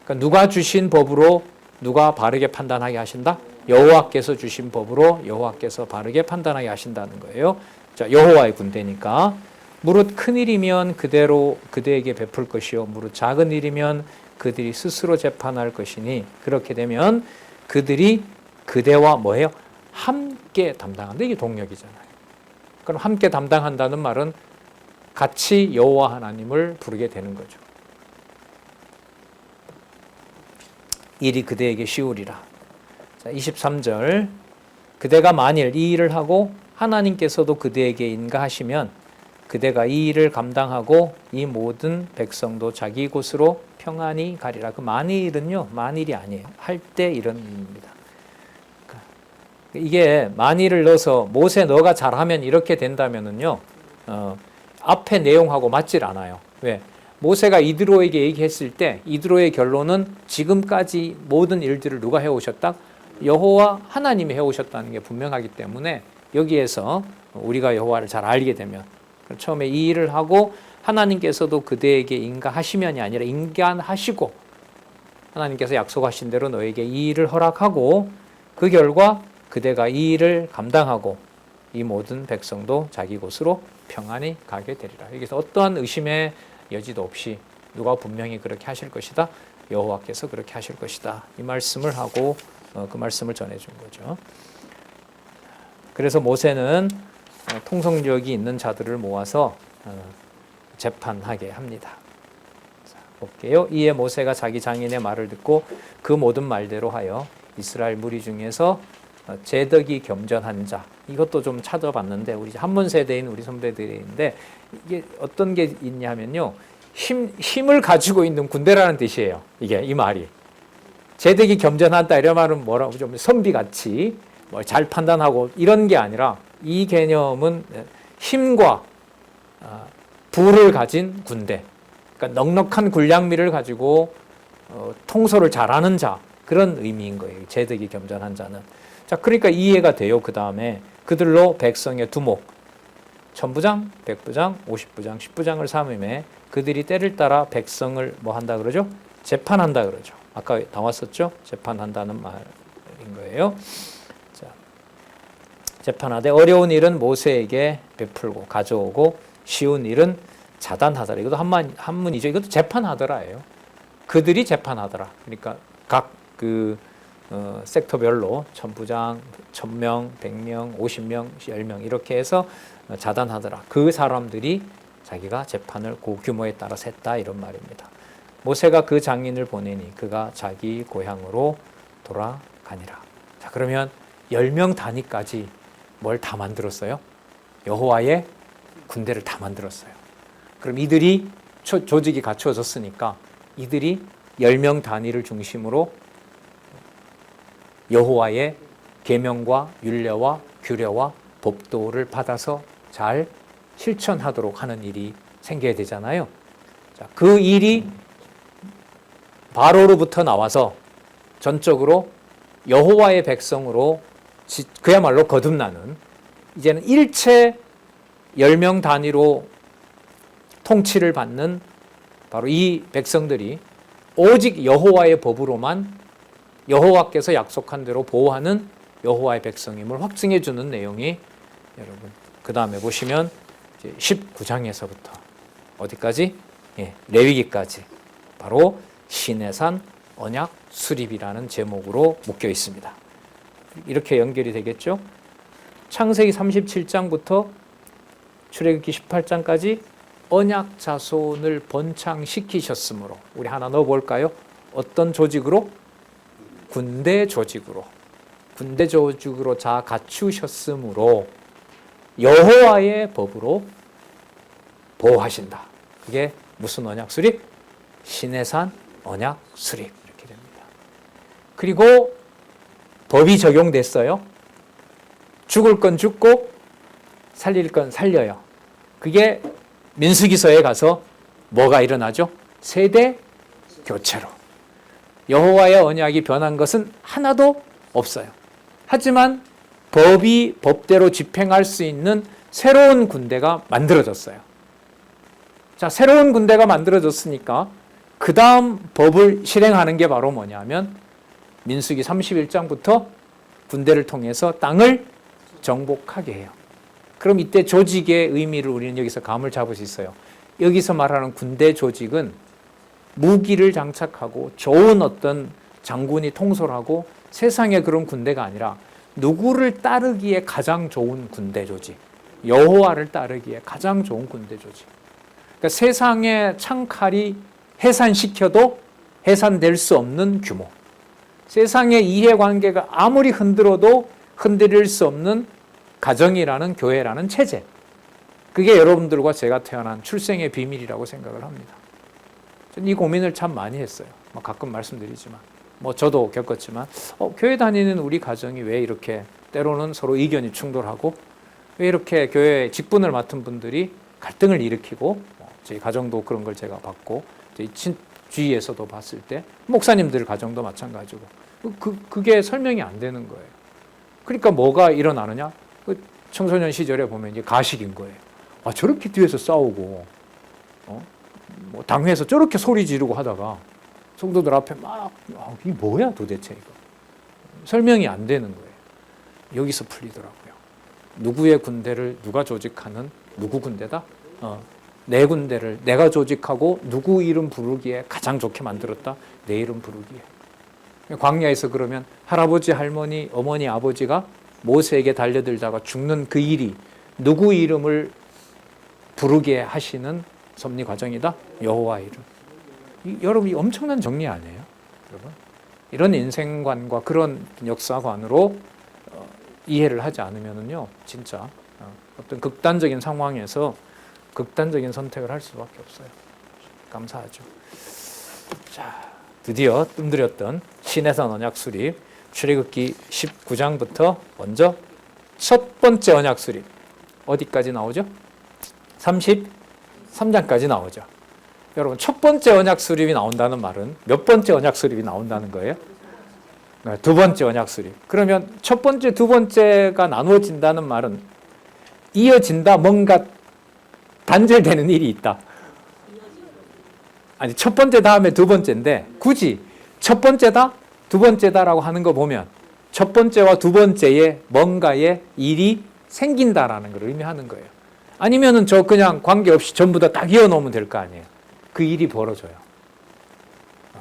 Speaker 1: 그러니까 누가 주신 법으로 누가 바르게 판단하게 하신다? 여호와께서 주신 법으로 여호와께서 바르게 판단하게 하신다는 거예요. 자, 여호와의 군대니까 무릇 큰 일이면 그대로 그대에게 베풀 것이요 무릇 작은 일이면 그들이 스스로 재판할 것이니 그렇게 되면 그들이 그대와 뭐예요? 함께 담당한다. 이게 동력이잖아요. 그럼 함께 담당한다는 말은 같이 여호와 하나님을 부르게 되는 거죠. 일이 그대에게 쉬우리라. 자, 23절. 그대가 만일 이 일을 하고 하나님께서도 그대에게 인가하시면 그대가 이 일을 감당하고 이 모든 백성도 자기 곳으로 평안히 가리라. 그 만일은요, 만일이 아니에요. 할 때 이런 의미입니다. 이게 만일을 넣어서 모세 너가 잘하면 이렇게 된다면은요, 앞에 내용하고 맞질 않아요. 왜? 모세가 이드로에게 얘기했을 때 이드로의 결론은 지금까지 모든 일들을 누가 해오셨다? 여호와 하나님이 해오셨다는 게 분명하기 때문에 여기에서 우리가 여호와를 잘 알게 되면 처음에 이 일을 하고 하나님께서도 그대에게 인가하시면이 아니라 인간하시고 하나님께서 약속하신 대로 너에게 이 일을 허락하고 그 결과 그대가 이 일을 감당하고 이 모든 백성도 자기 곳으로 평안히 가게 되리라. 여기서 어떠한 의심의 여지도 없이 누가 분명히 그렇게 하실 것이다. 여호와께서 그렇게 하실 것이다. 이 말씀을 하고 그 말씀을 전해준 거죠. 그래서 모세는 통솔력이 있는 자들을 모아서 재판하게 합니다. 자, 볼게요. 이에 모세가 자기 장인의 말을 듣고 그 모든 말대로 하여 이스라엘 무리 중에서 재덕이 겸전한 자, 이것도 좀 찾아봤는데 우리 한문 세대인 우리 선배들인데 이게 어떤 게 있냐면요, 힘을 가지고 있는 군대라는 뜻이에요. 이게 이 말이 재덕이 겸전한다 이런 말은 뭐라고 좀 선비같이 뭐 잘 판단하고 이런 게 아니라 이 개념은 힘과 부를 가진 군대, 그러니까 넉넉한 군량미를 가지고 통솔을 잘하는 자, 그런 의미인 거예요. 재덕이 겸전한 자는. 자, 그러니까 이해가 돼요. 그 다음에 그들로 백성의 두목, 천부장, 백부장, 50부장, 10부장을 삼음에 그들이 때를 따라 백성을 뭐 한다 그러죠? 재판한다 그러죠. 아까 나왔었죠? 재판한다는 말인 거예요. 자, 재판하되 어려운 일은 모세에게 베풀고 가져오고 쉬운 일은 자단하더라. 이것도 한문이죠. 이것도 재판하더라예요. 그들이 재판하더라. 그러니까 각 섹터별로 천부장, 1000명, 100명, 50명, 10명 이렇게 해서 자단하더라. 그 사람들이 자기가 재판을 그 규모에 따라서 했다 이런 말입니다. 모세가 그 장인을 보내니 그가 자기 고향으로 돌아가니라. 자, 그러면 10명 단위까지 뭘 다 만들었어요? 여호와의 군대를 다 만들었어요. 그럼 이들이 조직이 갖추어졌으니까 이들이 10명 단위를 중심으로 여호와의 계명과 율례와 규례와 법도를 받아서 잘 실천하도록 하는 일이 생겨야 되잖아요. 자, 그 일이 바로로부터 나와서 전적으로 여호와의 백성으로 그야말로 거듭나는 이제는 일체 10명 단위로 통치를 받는 바로 이 백성들이 오직 여호와의 법으로만 여호와께서 약속한 대로 보호하는 여호와의 백성임을 확증해 주는 내용이 여러분 그 다음에 보시면 19장에서부터 어디까지? 레위기까지 바로 시내산 언약 수립이라는 제목으로 묶여 있습니다. 이렇게 연결이 되겠죠? 창세기 37장부터 출애굽기 18장까지 언약 자손을 번창시키셨으므로 우리 하나 넣어볼까요? 어떤 조직으로? 군대 조직으로 자 갖추셨으므로 여호와의 법으로 보호하신다. 그게 무슨 언약 수립? 시내산 언약 수립 이렇게 됩니다. 그리고 법이 적용됐어요. 죽을 건 죽고 살릴 건 살려요. 그게 민수기서에 가서 뭐가 일어나죠? 세대 교체로. 여호와의 언약이 변한 것은 하나도 없어요. 하지만 법이 법대로 집행할 수 있는 새로운 군대가 만들어졌어요. 자, 새로운 군대가 만들어졌으니까 그 다음 법을 실행하는 게 바로 뭐냐면 민수기 31장부터 군대를 통해서 땅을 정복하게 해요. 그럼 이때 조직의 의미를 우리는 여기서 감을 잡을 수 있어요. 여기서 말하는 군대 조직은 무기를 장착하고 좋은 어떤 장군이 통솔하고 세상에 그런 군대가 아니라 누구를 따르기에 가장 좋은 군대 조직, 여호와를 따르기에 가장 좋은 군대 조직. 그러니까 세상의 창칼이 해산시켜도 해산될 수 없는 규모, 세상의 이해관계가 아무리 흔들어도 흔들릴 수 없는 가정이라는 교회라는 체제, 그게 여러분들과 제가 태어난 출생의 비밀이라고 생각을 합니다. 저는 이 고민을 참 많이 했어요. 가끔 말씀드리지만 저도 겪었지만 교회 다니는 우리 가정이 왜 이렇게 때로는 서로 의견이 충돌하고 왜 이렇게 교회 직분을 맡은 분들이 갈등을 일으키고 저희 가정도 그런 걸 제가 봤고 저희 주위에서도 봤을 때 목사님들 가정도 마찬가지고 그게 설명이 안 되는 거예요. 그러니까 뭐가 일어나느냐? 청소년 시절에 보면 이제 가식인 거예요. 저렇게 뒤에서 싸우고 당회에서 저렇게 소리 지르고 하다가 성도들 앞에 막 이게 뭐야 도대체 이거 설명이 안 되는 거예요. 여기서 풀리더라고요. 누구의 군대를 누가 조직하는 누구 군대다? 내 군대를 내가 조직하고 누구 이름 부르기에 가장 좋게 만들었다. 내 이름 부르기에. 광야에서 그러면 할아버지, 할머니, 어머니, 아버지가 모세에게 달려들다가 죽는 그 일이 누구 이름을 부르게 하시는 섭리 과정이다. 여호와 이름. 여러분 이 엄청난 정리 아니에요? 여러분 이런 인생관과 그런 역사관으로 이해를 하지 않으면은요 진짜 어떤 극단적인 상황에서 극단적인 선택을 할 수밖에 없어요. 감사하죠. 자, 드디어 뜸들였던 시내산 언약 수립 출애굽기 19장부터 먼저 첫 번째 언약 수립 어디까지 나오죠? 33장까지 나오죠. 여러분 첫 번째 언약 수립이 나온다는 말은 몇 번째 언약 수립이 나온다는 거예요? 두 번째 언약 수립. 그러면 첫 번째, 두 번째가 나누어진다는 말은 이어진다, 뭔가 단절되는 일이 있다. 아니, 첫 번째 다음에 두 번째인데 굳이 첫 번째다, 두 번째다라고 하는 거 보면 첫 번째와 두 번째에 뭔가의 일이 생긴다라는 걸 의미하는 거예요. 아니면은 저 그냥 관계없이 전부 다 딱 이어놓으면 될 거 아니에요. 그 일이 벌어져요.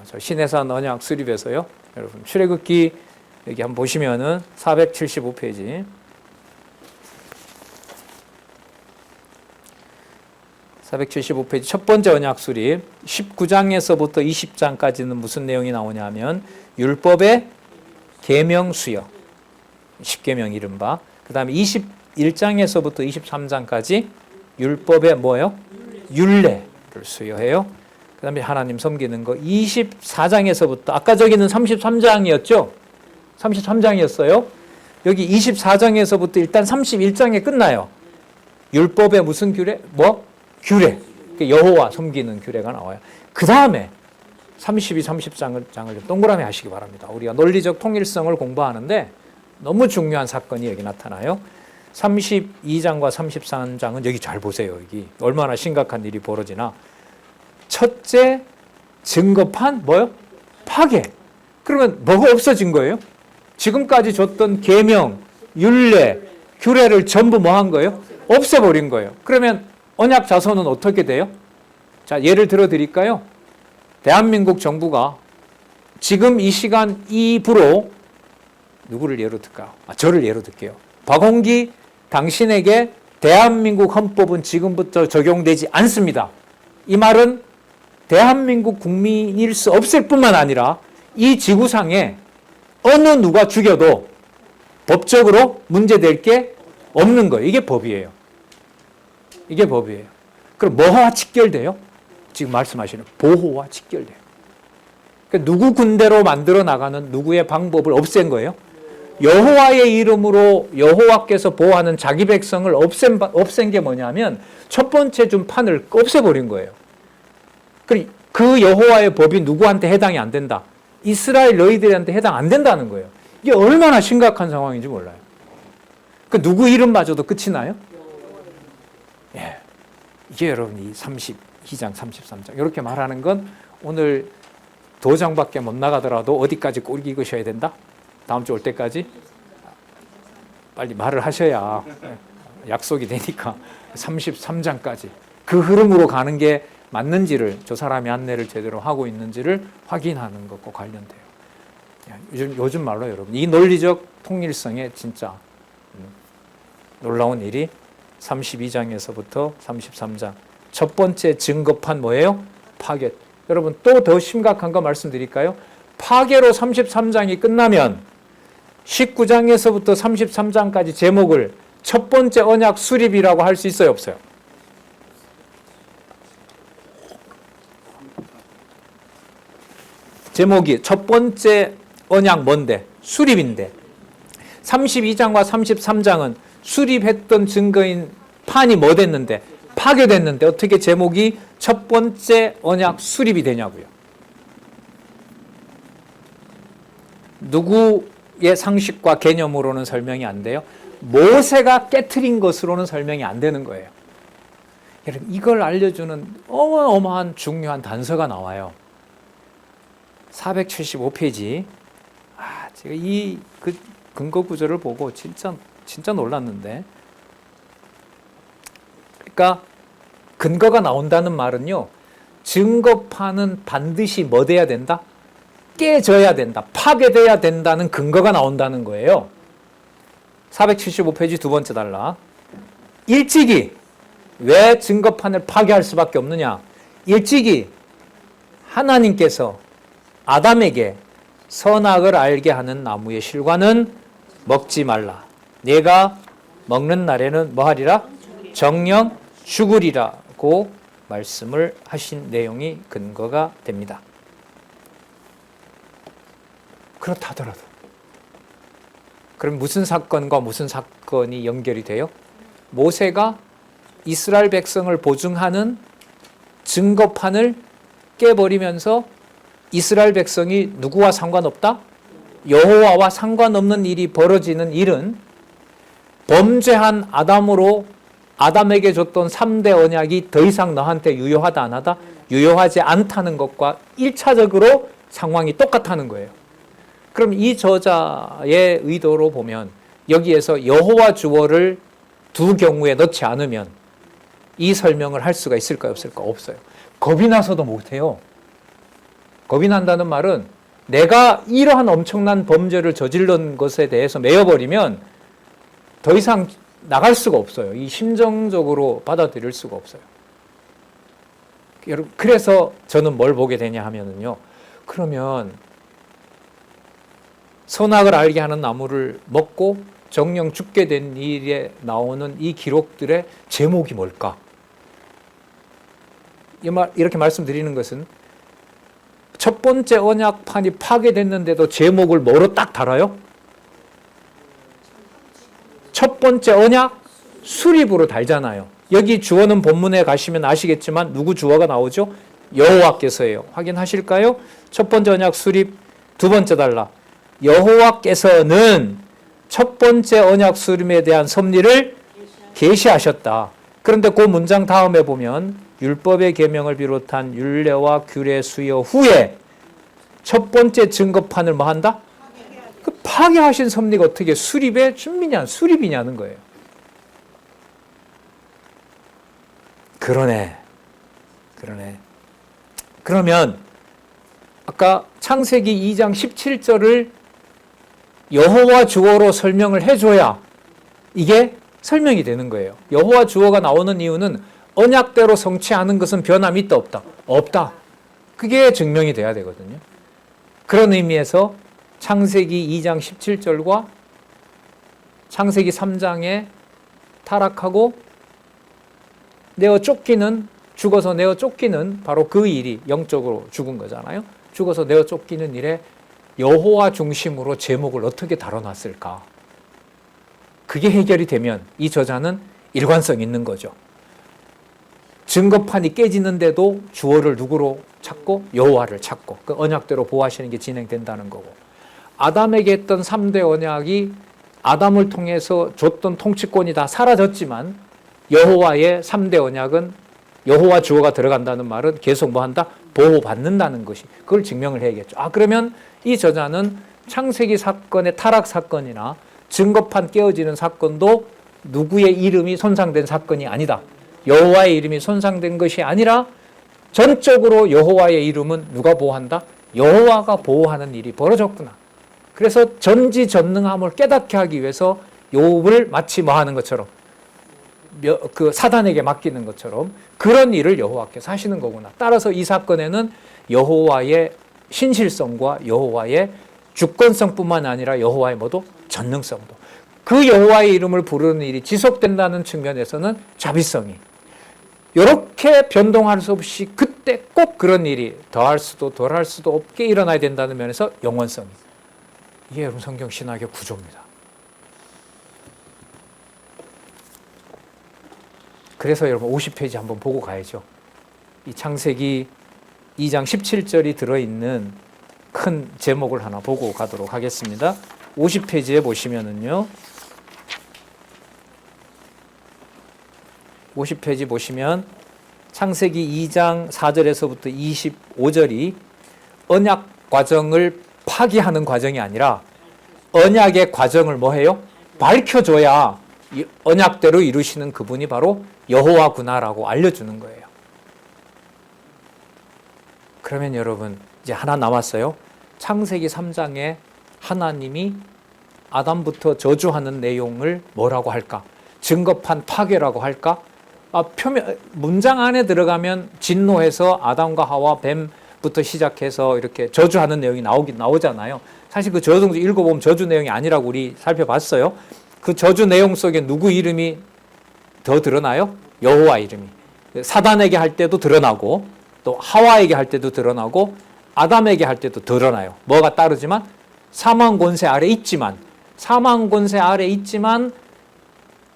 Speaker 1: 저 신해산 언약 수립에서요. 여러분 출애굽기 여기 한번 보시면은 475페이지 475페이지 첫 번째 언약 수립 19장에서부터 20장까지는 무슨 내용이 나오냐면 율법의 계명 수여 10계명 이른바 그 다음에 21장에서부터 23장까지 율법의 뭐예요? 율례를 수여해요. 그 다음에 하나님 섬기는 거 24장에서부터 아까 저기는 33장이었죠? 33장이었어요. 여기 24장에서부터 일단 31장에 끝나요. 율법의 무슨 규례? 뭐? 규례. 여호와 섬기는 규례가 나와요. 그 다음에 32, 30장을 동그라미 하시기 바랍니다. 우리가 논리적 통일성을 공부하는데 너무 중요한 사건이 여기 나타나요. 32장과 33장은 여기 잘 보세요. 여기 얼마나 심각한 일이 벌어지나. 첫째, 증거판 뭐요? 파괴. 그러면 뭐가 없어진 거예요? 지금까지 줬던 계명, 율례, 규례를 전부 뭐 한 거예요? 없애버린 거예요. 그러면 언약 자손은 어떻게 돼요? 자, 예를 들어 드릴까요? 대한민국 정부가 지금 이 시간 입으로 누구를 예로 들까요? 저를 예로 들게요. 박홍기 당신에게 대한민국 헌법은 지금부터 적용되지 않습니다. 이 말은 대한민국 국민일 수 없을 뿐만 아니라 이 지구상에 어느 누가 죽여도 법적으로 문제될 게 없는 거예요. 이게 법이에요. 이게 법이에요. 그럼 뭐와 직결돼요? 지금 말씀하시는 보호와 직결돼요. 그러니까 누구 군대로 만들어 나가는 누구의 방법을 없앤 거예요. 여호와의 이름으로 여호와께서 보호하는 자기 백성을 없앤 게 뭐냐면 첫 번째 준 판을 없애버린 거예요. 그 여호와의 법이 누구한테 해당이 안 된다. 이스라엘 너희들한테 해당 안 된다는 거예요. 이게 얼마나 심각한 상황인지 몰라요. 그 누구 이름마저도 끝이 나요? 예. 이게 여러분 이 32장, 33장 이렇게 말하는 건 오늘 도장밖에 못 나가더라도 어디까지 꼭 읽으셔야 된다? 다음 주 올 때까지? 빨리 말을 하셔야 약속이 되니까 33장까지 그 흐름으로 가는 게 맞는지를 저 사람이 안내를 제대로 하고 있는지를 확인하는 것과 관련돼요. 요즘 말로 여러분 이 논리적 통일성에 진짜 놀라운 일이 32장에서부터 33장 첫 번째 증거판 뭐예요? 파괴. 여러분 또 더 심각한 거 말씀드릴까요? 파괴로 33장이 끝나면 19장에서부터 33장까지 제목을 첫 번째 언약 수립이라고 할 수 있어요? 없어요? 제목이 첫 번째 언약 뭔데? 수립인데 32장과 33장은 수립했던 증거인 판이 뭐 됐는데? 파괴됐는데 어떻게 제목이 첫 번째 언약 수립이 되냐고요. 누구의 상식과 개념으로는 설명이 안 돼요. 모세가 깨트린 것으로는 설명이 안 되는 거예요. 여러분 이걸 알려주는 어마어마한 중요한 단서가 나와요. 475페이지. 제가 이 근거 구절을 보고 진짜 놀랐는데. 그러니까 근거가 나온다는 말은요. 증거판은 반드시 뭐 돼야 된다? 깨져야 된다. 파괴돼야 된다는 근거가 나온다는 거예요. 475페이지 두 번째 단락. 일찍이 왜 증거판을 파괴할 수밖에 없느냐? 일찍이 하나님께서 아담에게 선악을 알게 하는 나무의 실과는 먹지 말라. 네가 먹는 날에는 뭐 하리라? 정령 죽으리라고 말씀을 하신 내용이 근거가 됩니다. 그렇다더라도 그럼 무슨 사건과 무슨 사건이 연결이 돼요? 모세가 이스라엘 백성을 보증하는 증거판을 깨버리면서 이스라엘 백성이 누구와 상관없다? 여호와와 상관없는 일이 벌어지는 일은 범죄한 아담으로 아담에게 줬던 3대 언약이 더 이상 너한테 유효하다 안 하다? 유효하지 않다는 것과 1차적으로 상황이 똑같다는 거예요. 그럼 이 저자의 의도로 보면 여기에서 여호와 주어를 두 경우에 넣지 않으면 이 설명을 할 수가 있을까요? 없을까? 없어요. 겁이 나서도 못해요. 겁이 난다는 말은 내가 이러한 엄청난 범죄를 저지른 것에 대해서 매여버리면 더 이상 나갈 수가 없어요. 이 심정적으로 받아들일 수가 없어요. 여러분, 그래서 저는 뭘 보게 되냐 하면은요. 그러면 선악을 알게 하는 나무를 먹고 정령 죽게 된 일에 나오는 이 기록들의 제목이 뭘까? 이렇게 말씀드리는 것은 첫 번째 언약판이 파괴됐는데도 제목을 뭐로 딱 달아요? 첫 번째 언약 수립으로 달잖아요. 여기 주어는 본문에 가시면 아시겠지만 누구 주어가 나오죠? 여호와께서예요. 확인하실까요? 첫 번째 언약 수립, 두 번째 달라. 여호와께서는 첫 번째 언약 수립에 대한 섭리를 계시하셨다. 그런데 그 문장 다음에 보면 율법의 계명을 비롯한 율례와 규례 수여 후에 첫 번째 증거판을 뭐 한다? 그 파괴하신 섭리가 어떻게 수립의 준비냐, 수립이냐는 거예요. 그러네. 그러면 아까 창세기 2장 17절을 여호와 주어로 설명을 해줘야 이게 설명이 되는 거예요. 여호와 주어가 나오는 이유는 언약대로 성취하는 것은 변함이 있다 없다? 없다. 그게 증명이 돼야 되거든요. 그런 의미에서 창세기 2장 17절과 창세기 3장에 타락하고 죽어서 내어 쫓기는 바로 그 일이 영적으로 죽은 거잖아요. 죽어서 내어 쫓기는 일에 여호와 중심으로 제목을 어떻게 다뤄놨을까? 그게 해결이 되면 이 저자는 일관성 있는 거죠. 증거판이 깨지는데도 주어를 누구로 찾고 여호와를 찾고 그 언약대로 보호하시는 게 진행된다는 거고, 아담에게 했던 3대 언약이 아담을 통해서 줬던 통치권이 다 사라졌지만 여호와의 3대 언약은 여호와 주어가 들어간다는 말은 계속 뭐 한다? 보호받는다는 것이, 그걸 증명을 해야겠죠. 그러면 이 저자는 창세기 사건의 타락 사건이나 증거판 깨어지는 사건도 누구의 이름이 손상된 사건이 아니다. 여호와의 이름이 손상된 것이 아니라 전적으로 여호와의 이름은 누가 보호한다? 여호와가 보호하는 일이 벌어졌구나. 그래서 전지전능함을 깨닫게 하기 위해서 욥을 마치 뭐 하는 것처럼 그 사단에게 맡기는 것처럼 그런 일을 여호와께서 하시는 거구나. 따라서 이 사건에는 여호와의 신실성과 여호와의 주권성뿐만 아니라 여호와의 뭐도 전능성도, 그 여호와의 이름을 부르는 일이 지속된다는 측면에서는 자비성이, 이렇게 변동할 수 없이 그때 꼭 그런 일이 더할 수도 덜할 수도 없게 일어나야 된다는 면에서 영원성이, 이게 여러분 성경 신학의 구조입니다. 그래서 여러분 50페이지 한번 보고 가야죠. 이 창세기 2장 17절이 들어있는 큰 제목을 하나 보고 가도록 하겠습니다. 50페이지에 보시면은요. 50페이지 보시면 창세기 2장 4절에서부터 25절이 언약 과정을 파기하는 과정이 아니라 언약의 과정을 뭐 해요? 밝혀줘야 이 언약대로 이루시는 그분이 바로 여호와구나라고 알려주는 거예요. 그러면 여러분 이제 하나 남았어요. 창세기 3장에 하나님이 아담부터 저주하는 내용을 뭐라고 할까? 증거판 파괴라고 할까? 문장 안에 들어가면 진노해서 아담과 하와 뱀부터 시작해서 이렇게 저주하는 내용이 나오잖아요. 사실 그 저주 읽어보면 저주 내용이 아니라고 우리 살펴봤어요. 그 저주 내용 속에 누구 이름이 더 드러나요? 여호와 이름이. 사단에게 할 때도 드러나고 또 하와에게 할 때도 드러나고 아담에게 할 때도 드러나요. 뭐가 따르지만 사망 권세 아래 있지만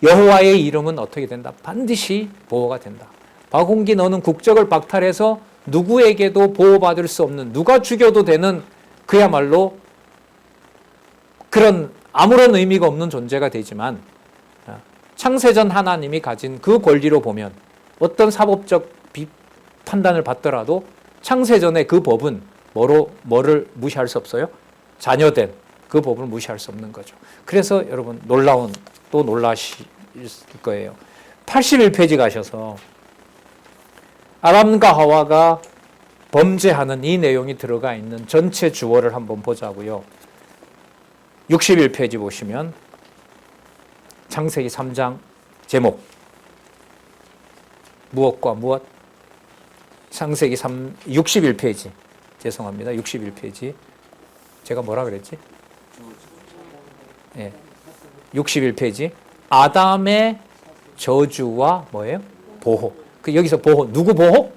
Speaker 1: 여호와의 이름은 어떻게 된다? 반드시 보호가 된다. 박홍기 너는 국적을 박탈해서 누구에게도 보호받을 수 없는, 누가 죽여도 되는 그야말로 그런 아무런 의미가 없는 존재가 되지만 창세전 하나님이 가진 그 권리로 보면 어떤 사법적 판단을 받더라도 창세전의 그 법은 뭐를 무시할 수 없어요? 자녀된 그 법을 무시할 수 없는 거죠. 그래서 여러분 또 놀라실 거예요. 81페이지 가셔서 아담과 하와가 범죄하는 이 내용이 들어가 있는 전체 주어를 한번 보자고요. 61페이지 보시면 창세기 3장 제목 무엇과 무엇? 창세기 61페이지 죄송합니다. 61페이지 제가 뭐라 그랬지? 61페이지 아담의 저주와 뭐예요? 보호. 여기서 보호 누구 보호?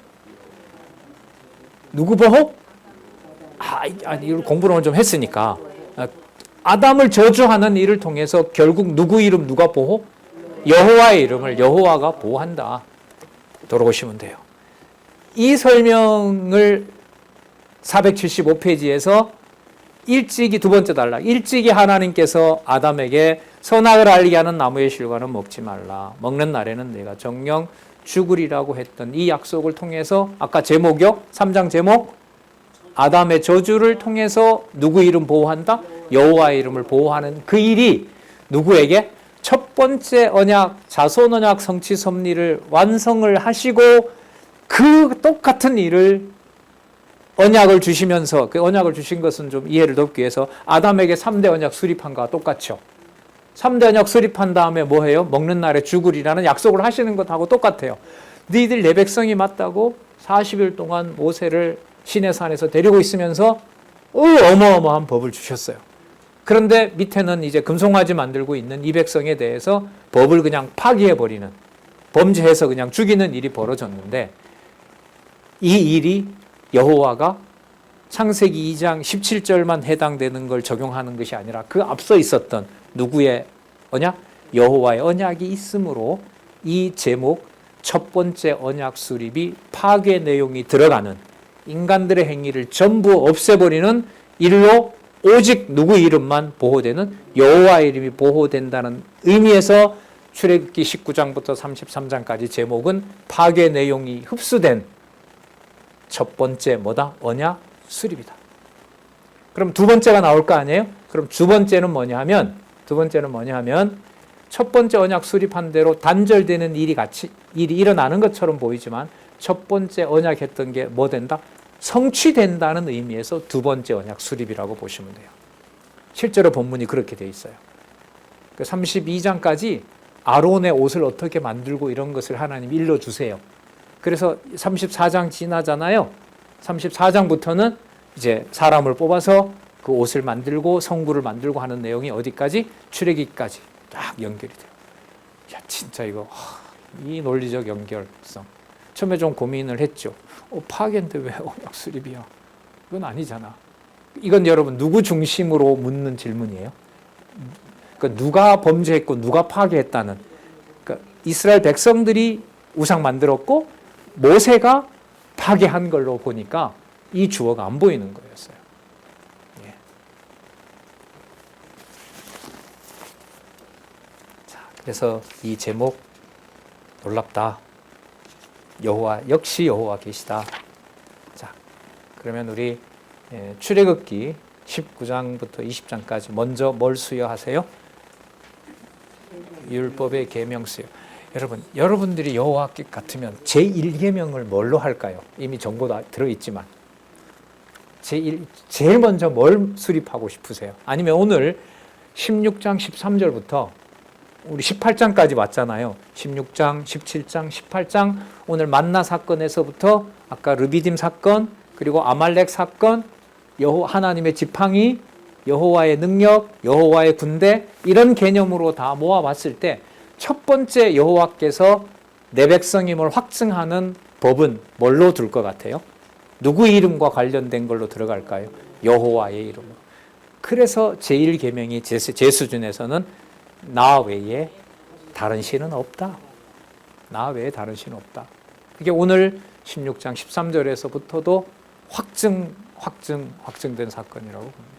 Speaker 1: 누구 보호? 이걸 공부를 좀 했으니까 아담을 저주하는 일을 통해서 결국 누구 이름 누가 보호? 여호와의 이름을 여호와가 보호한다. 돌아오시면 돼요. 이 설명을 475페이지에서 일찍이 두 번째 단락 일찍이 하나님께서 아담에게 선악을 알게 하는 나무의 실과는 먹지 말라. 먹는 날에는 내가 정령 죽으리라고 했던 이 약속을 통해서 아까 제목이요? 3장 제목 아담의 저주를 통해서 누구 이름 보호한다? 여호와의 이름을 보호하는 그 일이 누구에게? 첫 번째 언약, 자손 언약 성취 섭리를 완성을 하시고 그 똑같은 일을 언약을 주시면서 그 언약을 주신 것은 좀 이해를 돕기 위해서 아담에게 3대 언약 수립한 거와 똑같죠. 3대 언약 수립한 다음에 뭐 해요? 먹는 날에 죽으리라는 약속을 하시는 것하고 똑같아요. 너희들 내 백성이 맞다고 40일 동안 모세를 시내산에서 데리고 있으면서 어마어마한 법을 주셨어요. 그런데 밑에는 이제 금송아지 만들고 있는 이 백성에 대해서 법을 그냥 파기해버리는 범죄해서 그냥 죽이는 일이 벌어졌는데 이 일이 여호와가 창세기 2장 17절만 해당되는 걸 적용하는 것이 아니라 그 앞서 있었던 누구의 언약? 여호와의 언약이 있으므로 이 제목 첫 번째 언약 수립이 파괴 내용이 들어가는 인간들의 행위를 전부 없애버리는 일로 오직 누구 이름만 보호되는 여호와의 이름이 보호된다는 의미에서 출애굽기 19장부터 33장까지 제목은 파괴 내용이 흡수된 첫 번째 뭐다? 언약 수립이다. 그럼 두 번째가 나올 거 아니에요? 그럼 두 번째는 뭐냐 하면 첫 번째 언약 수립한 대로 단절되는 일이 일어나는 것처럼 보이지만 첫 번째 언약했던 게 뭐 된다? 성취된다는 의미에서 두 번째 언약 수립이라고 보시면 돼요. 실제로 본문이 그렇게 돼 있어요. 32장까지 아론의 옷을 어떻게 만들고 이런 것을 하나님 일러주세요. 그래서 34장 지나잖아요. 34장부터는 이제 사람을 뽑아서 그 옷을 만들고 성구를 만들고 하는 내용이 어디까지? 출애굽기까지 딱 연결이 돼요. 야, 진짜 이거 이 논리적 연결성. 처음에 좀 고민을 했죠. 파괴인데 왜 언약 수립이야? 이건 아니잖아. 이건 여러분 누구 중심으로 묻는 질문이에요? 그러니까 누가 범죄했고 누가 파괴했다는. 그러니까 이스라엘 백성들이 우상 만들었고 모세가 파괴한 걸로 보니까 이 주어가 안 보이는 거였어요. 예. 자, 그래서 이 제목 놀랍다. 여호와 역시 여호와 계시다. 자, 그러면 우리 출애굽기 19장부터 20장까지 먼저 뭘 수여하세요? 율법의 계명 수여. 여러분들이 여호와 같으면 제1계명을 뭘로 할까요? 이미 정보가 들어있지만 제일 먼저 뭘 수립하고 싶으세요? 아니면 오늘 16장 13절부터 우리 18장까지 왔잖아요. 16장, 17장, 18장 오늘 만나 사건에서부터 아까 르비딤 사건 그리고 아말렉 사건 하나님의 지팡이 여호와의 능력, 여호와의 군대 이런 개념으로 다 모아봤을 때 첫 번째 여호와께서 내 백성임을 확증하는 법은 뭘로 둘 것 같아요? 누구 이름과 관련된 걸로 들어갈까요? 여호와의 이름으로. 그래서 제1계명이 제 수준에서는 나 외에 다른 신은 없다. 나 외에 다른 신은 없다. 그게 오늘 16장 13절에서부터도 확증된 사건이라고 봅니다.